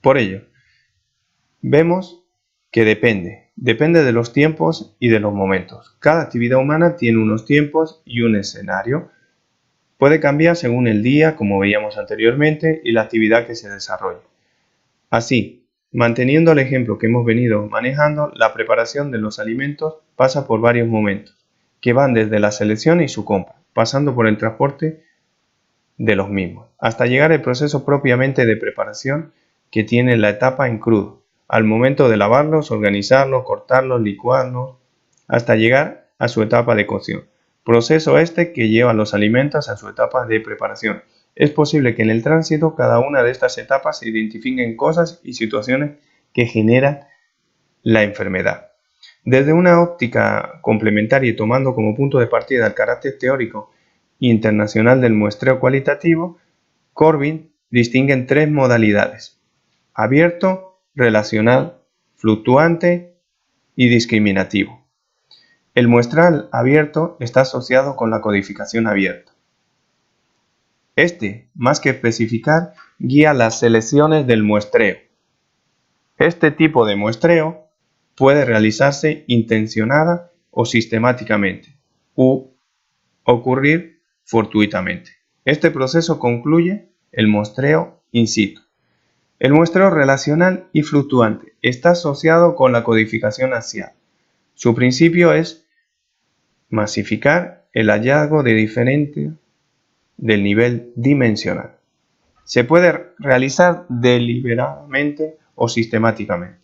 Por ello, vemos que depende de los tiempos y de los momentos. Cada actividad humana tiene unos tiempos y un escenario. Puede cambiar según el día, como veíamos anteriormente, y la actividad que se desarrolla. Así, manteniendo el ejemplo que hemos venido manejando, la preparación de los alimentos pasa por varios momentos, que van desde la selección y su compra, pasando por el transporte de los mismos, hasta llegar al proceso propiamente de preparación que tiene la etapa en crudo, al momento de lavarlos, organizarlos, cortarlos, licuarlos, hasta llegar a su etapa de cocción. Proceso este que lleva los alimentos a su etapa de preparación. Es posible que en el tránsito cada una de estas etapas se identifiquen cosas y situaciones que generan la enfermedad. Desde una óptica complementaria y tomando como punto de partida el carácter teórico internacional del muestreo cualitativo, Corbin distingue en tres modalidades: abierto, relacional, fluctuante y discriminativo. El muestral abierto está asociado con la codificación abierta. Este, más que especificar, guía las selecciones del muestreo. Este tipo de muestreo puede realizarse intencionada o sistemáticamente, u ocurrir fortuitamente. Este proceso concluye el muestreo in situ. El muestreo relacional y fluctuante está asociado con la codificación axial. Su principio es masificar el hallazgo de diferente del nivel dimensional. Se puede realizar deliberadamente o sistemáticamente.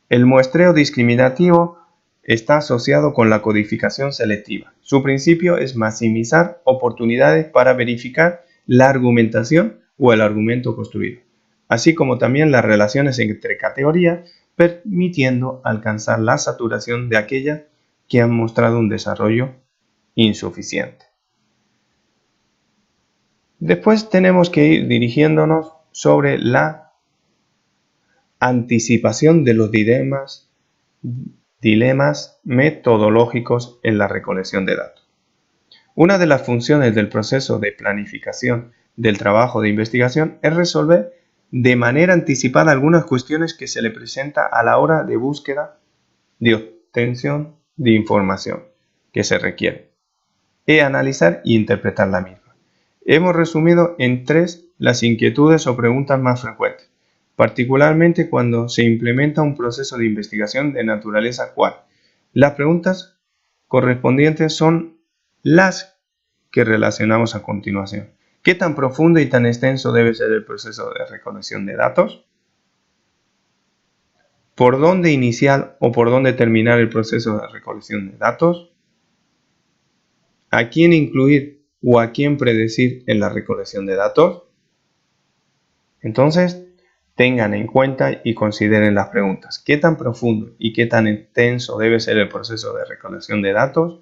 El muestreo discriminativo está asociado con la codificación selectiva. Su principio es maximizar oportunidades para verificar la argumentación o el argumento construido, así como también las relaciones entre categorías, permitiendo alcanzar la saturación de aquellas que han mostrado un desarrollo insuficiente. Después tenemos que ir dirigiéndonos sobre la anticipación de los dilemas metodológicos en la recolección de datos. Una de las funciones del proceso de planificación del trabajo de investigación es resolver de manera anticipada algunas cuestiones que se le presenta a la hora de búsqueda de obtención de información que se requiere, y analizar e interpretar la misma. Hemos resumido en tres las inquietudes o preguntas más frecuentes, particularmente cuando se implementa un proceso de investigación de naturaleza cual. Las preguntas correspondientes son las que relacionamos a continuación. ¿Qué tan profundo y tan extenso debe ser el proceso de recolección de datos? ¿Por dónde iniciar o por dónde terminar el proceso de recolección de datos? ¿A quién incluir o a quién predecir en la recolección de datos? Entonces, tengan en cuenta y consideren las preguntas. ¿Qué tan profundo y qué tan extenso debe ser el proceso de recolección de datos?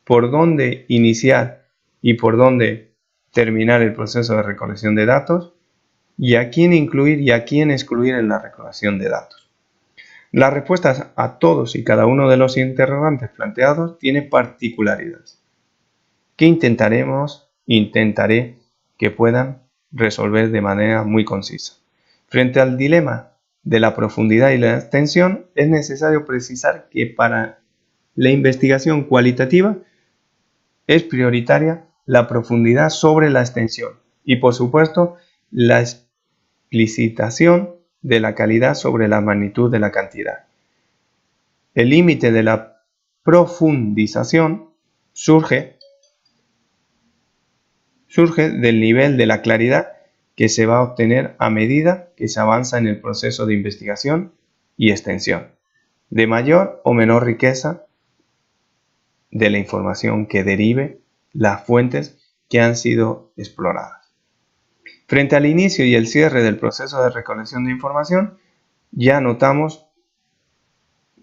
¿Por dónde iniciar y por dónde terminar el proceso de recolección de datos? ¿Y a quién incluir y a quién excluir en la recolección de datos? Las respuestas a todos y cada uno de los interrogantes planteados tiene particularidades que intentaré que puedan resolver de manera muy concisa. Frente al dilema de la profundidad y la extensión, es necesario precisar que para la investigación cualitativa es prioritaria la profundidad sobre la extensión y, por supuesto, la explicitación de la calidad sobre la magnitud de la cantidad. El límite de la profundización surge del nivel de la claridad que se va a obtener a medida que se avanza en el proceso de investigación y extensión, de mayor o menor riqueza de la información que derive las fuentes que han sido exploradas. Frente al inicio y el cierre del proceso de recolección de información, ya notamos,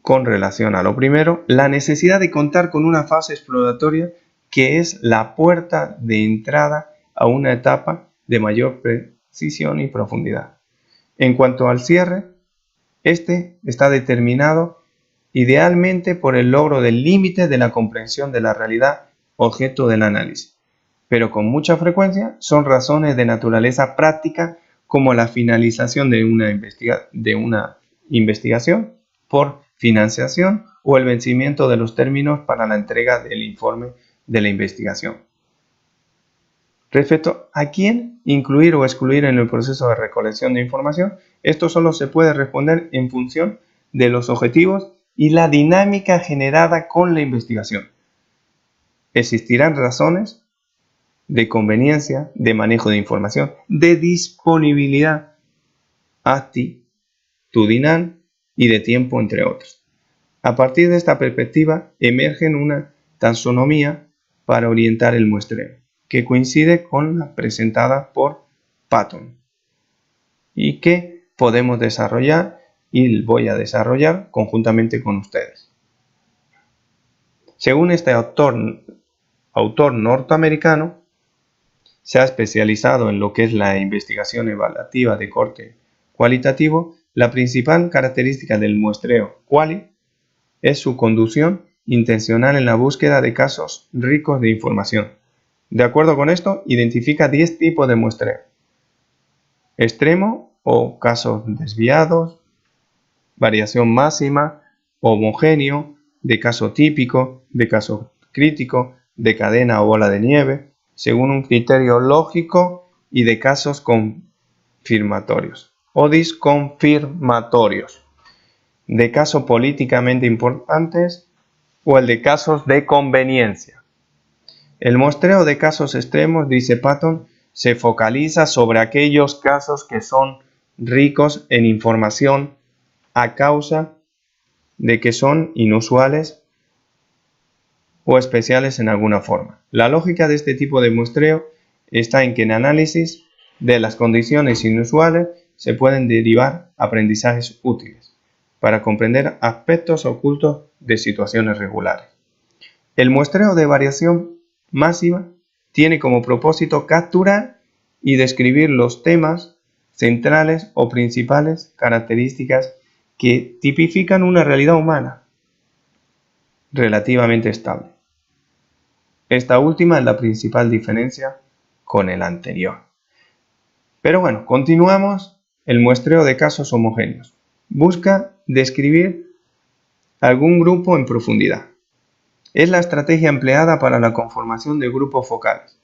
con relación a lo primero, la necesidad de contar con una fase exploratoria que es la puerta de entrada a una etapa de mayor precisión y profundidad. En cuanto al cierre, este está determinado idealmente por el logro del límite de la comprensión de la realidad objeto del análisis, pero con mucha frecuencia son razones de naturaleza práctica como la finalización de una investigación por financiación o el vencimiento de los términos para la entrega del informe de la investigación. Respecto a quién incluir o excluir en el proceso de recolección de información, esto solo se puede responder en función de los objetivos y la dinámica generada con la investigación. Existirán razones de conveniencia, de manejo de información, de disponibilidad actitudinal y de tiempo, entre otros. A partir de esta perspectiva, emerge una taxonomía para orientar el muestreo, que coincide con la presentada por Patton y que podemos desarrollar y voy a desarrollar conjuntamente con ustedes. Según este autor norteamericano, se ha especializado en lo que es la investigación evaluativa de corte cualitativo. La principal característica del muestreo quali es su conducción intencional en la búsqueda de casos ricos de información. De acuerdo con esto, identifica 10 tipos de muestreo: extremo o casos desviados, variación máxima, homogéneo, de caso típico, de caso crítico, de cadena o bola de nieve, según un criterio lógico, y de casos confirmatorios o disconfirmatorios, de casos políticamente importantes o el de casos de conveniencia. El muestreo de casos extremos, dice Patton, se focaliza sobre aquellos casos que son ricos en información a causa de que son inusuales o especiales en alguna forma. La lógica de este tipo de muestreo está en que en análisis de las condiciones inusuales se pueden derivar aprendizajes útiles para comprender aspectos ocultos de situaciones regulares. El muestreo de variación máxima tiene como propósito capturar y describir los temas centrales o principales características que tipifican una realidad humana relativamente estable. Esta última es la principal diferencia con el anterior. Pero bueno, continuamos. El muestreo de casos homogéneos busca describir algún grupo en profundidad. Es la estrategia empleada para la conformación de grupos focales.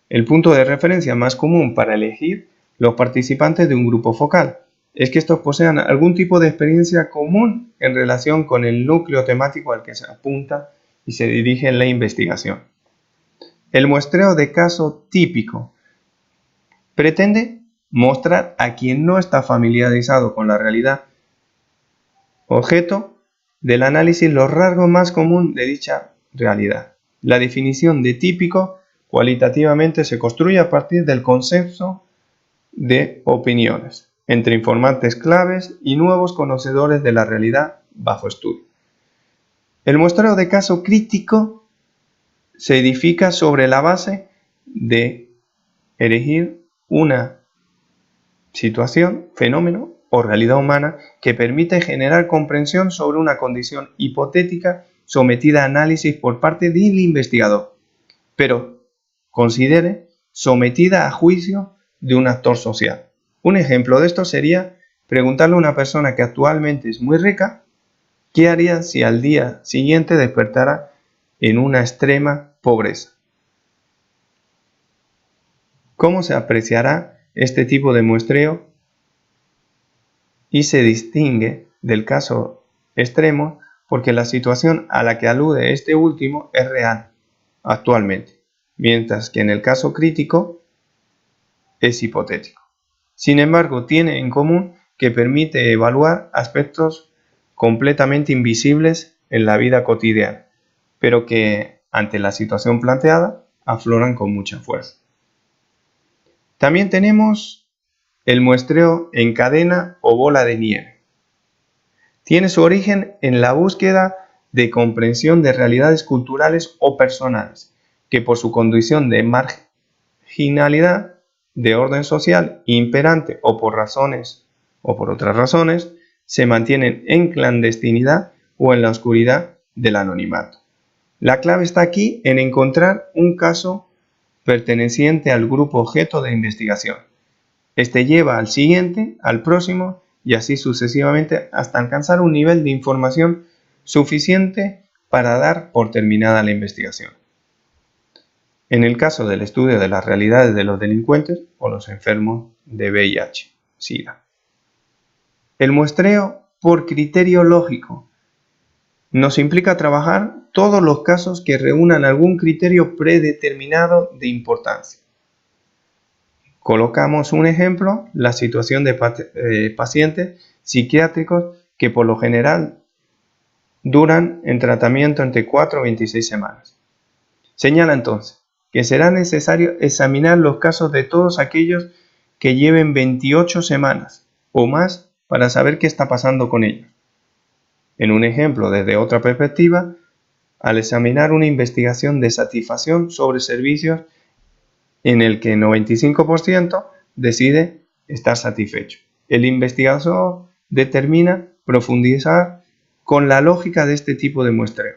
El punto de referencia más común para elegir los participantes de un grupo focal es que estos posean algún tipo de experiencia común en relación con el núcleo temático al que se apunta y se dirige la investigación. El muestreo de caso típico pretende mostrar a quien no está familiarizado con la realidad objeto del análisis los rasgos más comunes de dicha realidad. La definición de típico cualitativamente se construye a partir del consenso de opiniones entre informantes claves y nuevos conocedores de la realidad bajo estudio. El muestreo de caso crítico se edifica sobre la base de elegir una situación, fenómeno o realidad humana que permite generar comprensión sobre una condición hipotética sometida a análisis por parte del investigador, pero considere sometida a juicio de un actor social. Un ejemplo de esto sería preguntarle a una persona que actualmente es muy rica qué haría si al día siguiente despertara en una extrema pobreza. ¿Cómo se apreciará este tipo de muestreo y se distingue del caso extremo porque la situación a la que alude este último es real actualmente, mientras que en el caso crítico es hipotético? Sin embargo, tiene en común que permite evaluar aspectos completamente invisibles en la vida cotidiana, pero que ante la situación planteada afloran con mucha fuerza. También tenemos el muestreo en cadena o bola de nieve. Tiene su origen en la búsqueda de comprensión de realidades culturales o personales, que por su condición de marginalidad, de orden social imperante o por otras razones, se mantienen en clandestinidad o en la oscuridad del anonimato. La clave está aquí en encontrar un caso perteneciente al grupo objeto de investigación. Este lleva al siguiente, al próximo y así sucesivamente hasta alcanzar un nivel de información suficiente para dar por terminada la investigación. En el caso del estudio de las realidades de los delincuentes o los enfermos de VIH-Sida. El muestreo por criterio lógico nos implica trabajar todos los casos que reúnan algún criterio predeterminado de importancia. Colocamos un ejemplo, la situación de pacientes psiquiátricos que por lo general duran en tratamiento entre 4 y 26 semanas. Señala entonces que será necesario examinar los casos de todos aquellos que lleven 28 semanas o más para saber qué está pasando con ellos. En un ejemplo desde otra perspectiva, al examinar una investigación de satisfacción sobre servicios en el que el 95% decide estar satisfecho. El investigador determina profundizar con la lógica de este tipo de muestreo.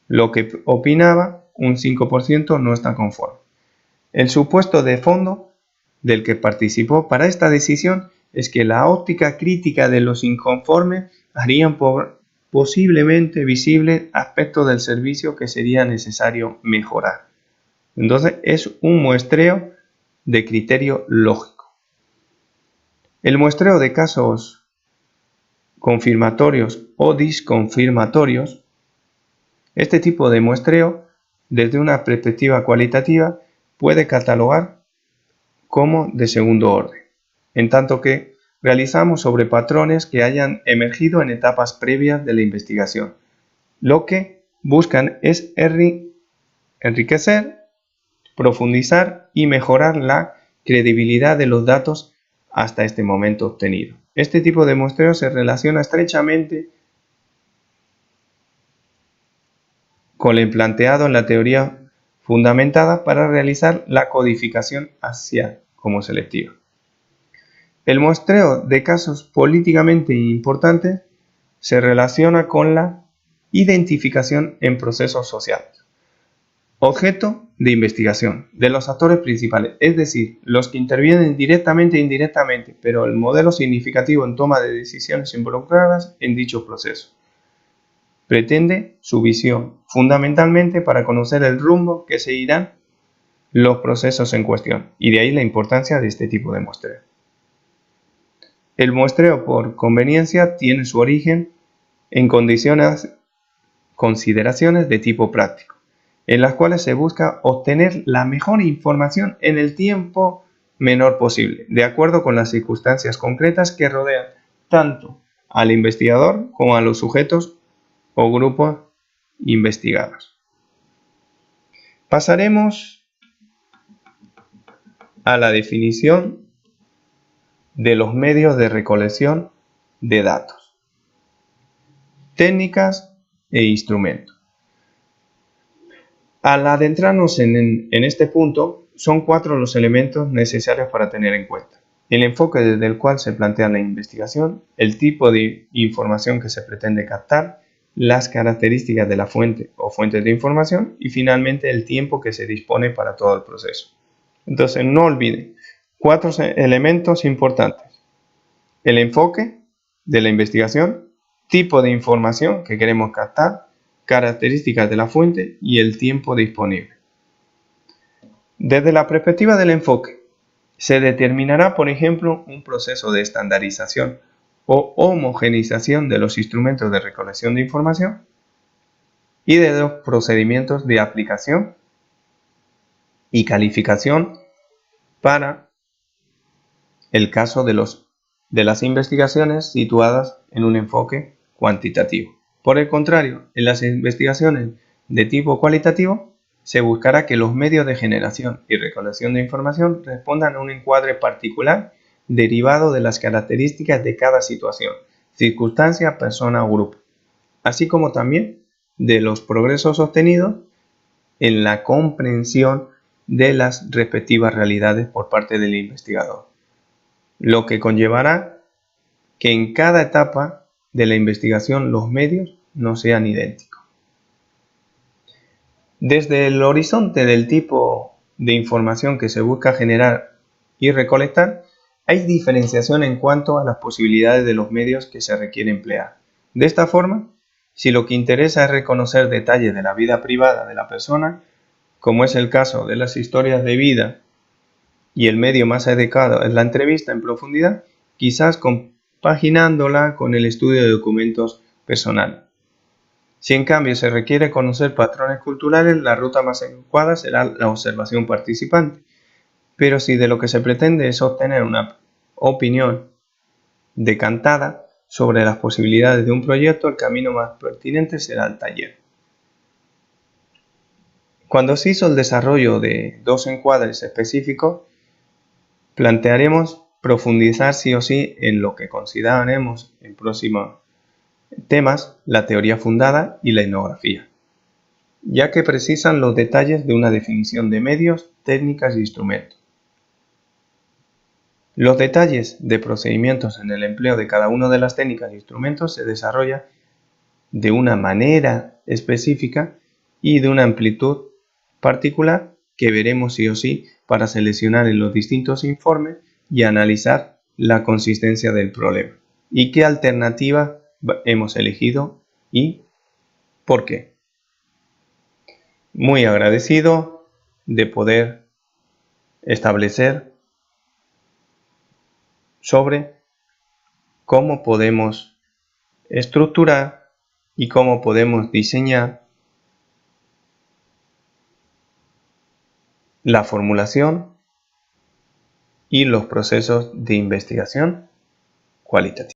Lo que opinaba, un 5% no está conforme. El supuesto de fondo del que participó para esta decisión es que la óptica crítica de los inconformes harían posiblemente visible aspectos del servicio que sería necesario mejorar. Entonces es un muestreo de criterio lógico. El muestreo de casos confirmatorios o disconfirmatorios, este tipo de muestreo, desde una perspectiva cualitativa, puede catalogar como de segundo orden, en tanto que realizamos sobre patrones que hayan emergido en etapas previas de la investigación. Lo que buscan es enriquecer, profundizar y mejorar la credibilidad de los datos hasta este momento obtenido. Este tipo de muestreo se relaciona estrechamente con el planteado en la teoría fundamentada para realizar la codificación axial como selectiva. El muestreo de casos políticamente importantes se relaciona con la identificación en procesos sociales. Objeto de investigación de los actores principales, es decir, los que intervienen directamente e indirectamente, pero el modelo significativo en toma de decisiones involucradas en dicho proceso. Pretende su visión, fundamentalmente para conocer el rumbo que seguirán los procesos en cuestión, y de ahí la importancia de este tipo de muestreo. El muestreo por conveniencia tiene su origen en consideraciones de tipo práctico, en las cuales se busca obtener la mejor información en el tiempo menor posible, de acuerdo con las circunstancias concretas que rodean tanto al investigador como a los sujetos o grupos investigados. Pasaremos a la definición de los medios de recolección de datos, técnicas e instrumentos. Al adentrarnos en este punto, son 4 los elementos necesarios para tener en cuenta: el enfoque desde el cual se plantea la investigación, el tipo de información que se pretende captar, las características de la fuente o fuentes de información y finalmente el tiempo que se dispone para todo el proceso. Entonces no olviden 4 elementos importantes: el enfoque de la investigación, tipo de información que queremos captar, características de la fuente y el tiempo disponible. Desde la perspectiva del enfoque, se determinará, por ejemplo, un proceso de estandarización o homogeneización de los instrumentos de recolección de información y de los procedimientos de aplicación y calificación para el caso de las investigaciones situadas en un enfoque cuantitativo. Por el contrario, en las investigaciones de tipo cualitativo, se buscará que los medios de generación y recolección de información respondan a un encuadre particular derivado de las características de cada situación, circunstancia, persona o grupo, así como también de los progresos obtenidos en la comprensión de las respectivas realidades por parte del investigador, lo que conllevará que en cada etapa de la investigación los medios no sean idénticos. Desde el horizonte del tipo de información que se busca generar y recolectar, Hay diferenciación en cuanto a las posibilidades de los medios que se requiere emplear. De esta forma, si lo que interesa es reconocer detalles de la vida privada de la persona, como es el caso de las historias de vida, y el medio más adecuado es la entrevista en profundidad, quizás compaginándola con el estudio de documentos personales. Si en cambio se requiere conocer patrones culturales, la ruta más adecuada será la observación participante. Pero si de lo que se pretende es obtener una opinión decantada sobre las posibilidades de un proyecto, el camino más pertinente será el taller. Cuando se hizo el desarrollo de 2 encuadres específicos, plantearemos profundizar sí o sí en lo que consideraremos en próximos temas la teoría fundada y la etnografía, ya que precisan los detalles de una definición de medios, técnicas e instrumentos. Los detalles de procedimientos en el empleo de cada una de las técnicas e instrumentos se desarrollan de una manera específica y de una amplitud particular que veremos sí o sí para seleccionar en los distintos informes y analizar la consistencia del problema y qué alternativa hemos elegido y por qué. Muy agradecido de poder establecer sobre cómo podemos estructurar y cómo podemos diseñar la formulación y los procesos de investigación cualitativa.